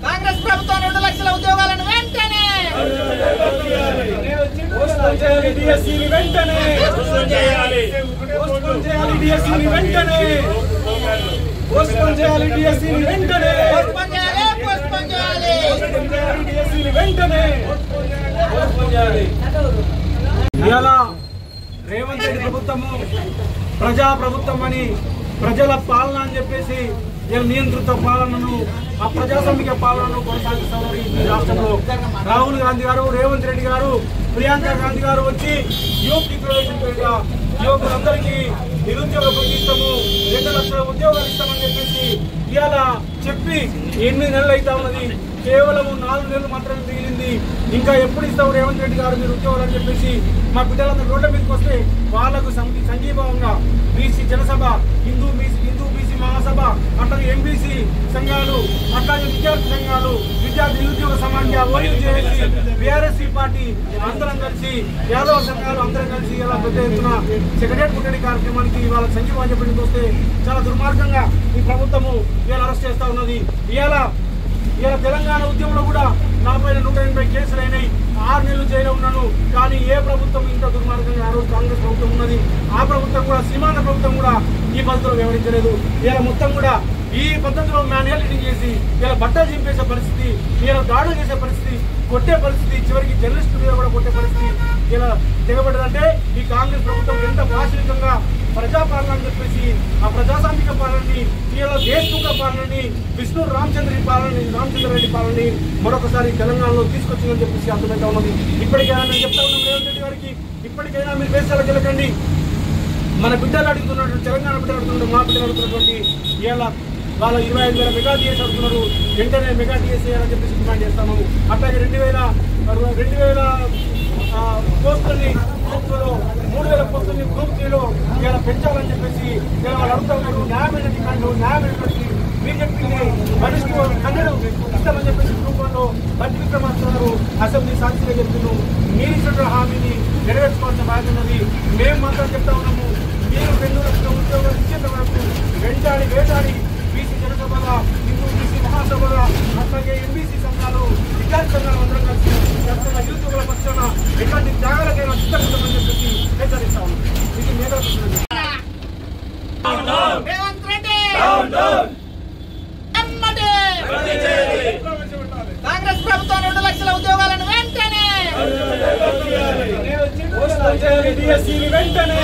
కాంగ్రెస్ ప్రభుత్వం 2 లక్షల ఉద్యోగాలను వెంటనే రేవంత్ రెడ్డి ప్రభుత్వము ప్రజా ప్రభుత్వం అని ప్రజల పాలన అని చెప్పేసి నియంత్రిత పాలనను ఆ ప్రజాస్వామిక పాలనను కొనసాగిస్తున్నారు ఈ రాష్ట్రంలో. రాహుల్ గాంధీ గారు, రేవంత్ రెడ్డి గారు, ప్రియాంక గాంధీ గారు వచ్చి యూత్ డిక్లరేషన్ పేరుగా యువకులందరికీ నిరుద్యోగ ఇస్తాము, 2 లక్షల ఉద్యోగాలు ఇస్తామని చెప్పేసి ఇవాళ చెప్పి ఎన్ని నెలలు అవుతా ఉన్నది? కేవలం 4 నెలలు మాత్రమే మిగిలింది. ఇంకా ఎప్పుడు ఇస్తావు రేవంత్ రెడ్డి గారు మీరు ఉద్యోగాలు అని చెప్పేసి మా బిడ్డలందరూ రోడ్ల మీదకి వస్తే వాళ్లకు సంఘీభావంగా బీసీ జనసభ, హిందూ బీసీ మహాసభ, అట్లాగే ఎంబీసీ సంఘాలు, అట్లాగే విద్యార్థి సంఘాలు, విద్యార్థి నిరుద్యోగ సమాఖ్య, ఓయూజేఏసీ, బీఆర్ఎస్సీ పార్టీ అందరం కలిసి, యాదవ సంఘాలు అందరం కలిసి ఇలా పెద్ద ఎత్తున సెక్రటేరియట్ ముట్టడి కార్యక్రమానికి ఇవాళ సంఘీభావం చెప్పడానికి వస్తే చాలా దుర్మార్గంగా ఈ ప్రభుత్వము ఇవాళ అరెస్ట్ చేస్తా ఉన్నది. ఇవాళ తెలంగాణ ఉద్యమంలో కూడా నా పైన 180 కేసులు అయినాయి. 6 నెలలు జైలు ఉన్నాను. కానీ ఏ ప్రభుత్వం ఇంత దుర్మార్గంగా ఆ రోజు కాంగ్రెస్ ప్రభుత్వం ఉన్నది. ఆ ప్రభుత్వం కూడా, సీమాంధ్ర ప్రభుత్వం కూడా ఈ పద్ధతిలో వ్యవహరించలేదు. ఇలా మొత్తం కూడా ఈ పద్ధతిలో మ్యాన్యువల్ చేసి ఇలా బట్టలు చింపేసే పరిస్థితి, ఇలా దాడులు చేసే పరిస్థితి, కొట్టే పరిస్థితి, చివరికి జర్నలిస్టు మీద కూడా కొట్టే పరిస్థితి ఇలా దిగబడ్డదంటే ఈ కాంగ్రెస్ ప్రభుత్వం ఎంత పాశవికంగా ప్రజాపాలన అని చెప్పేసి ఆ ప్రజాస్వామిక పాలనని, ఇలా దేశముఖ పాలనని, విష్ణు రామచంద్ర రెడ్డి పాలనని మరొకసారి తెలంగాణలో తీసుకొచ్చిందని చెప్పేసి అర్థమైతే ఉన్నది. ఇప్పటికైనా నేను చెప్తా ఉన్నాం రేవంత్ రెడ్డి గారికి, ఇప్పటికైనా మీరు దేశాలకు వెళ్ళకండి. మన బిడ్డలు అడుగుతున్నట్టు, తెలంగాణ బిడ్డలు అడుగుతున్నట్టు, మా బిడ్డలు అడుగుతున్నటువంటి ఇలా వాళ్ళ 25,000 మెగా డిఎస్ అడుగుతున్నారు. వెంటనే మెగా డిఎస్ చేయాలని చెప్పేసి డిమాండ్ చేస్తాము. అట్లాగే 2,000 పోస్టులని గ్రూప్లో, 3,000 పోస్టులని గ్రూప్ 3లో ఇలా పెంచాలని చెప్పేసి వాళ్ళు అడుగుతా ఉన్నారు. న్యాయమైన డిమాండ్లు, న్యాయమైనటువంటి మీరు చెప్పింది మనిషికి 100 ఇస్తామని చెప్పేసి గ్రూప్ 1లో బట్టి విక్రమార్క అసెంబ్లీ సాక్షిగా చెప్తున్నాం. మీరు ఇచ్చిన హామీని నెరవేర్చుకోవాల్సిన బాధ్యత ఉన్నది. మేము మాత్రం చెప్తా ఉన్నాము, మీరు 2 లక్షల ఉద్యోగాలు ఇచ్చేంత వరకు వేటాడి బీసీ జనసభగా, హిందూ బీసీ మహాసభగా, అట్లాగే ఎంబీసీ సంఘాలు, విద్యార్థి సంఘాలు అందరం కలిసి నిరుద్యోగుల పక్షాన ఎట్లాంటి త్యాగాలకైనా సిద్ధపడమని చెప్పేసి హెచ్చరిస్తా ఉన్నాం. ఇది మేధావులు కాంగ్రెస్ ప్రభుత్వం 2 లక్షల ఉద్యోగాలను వెంటనే వెంటనే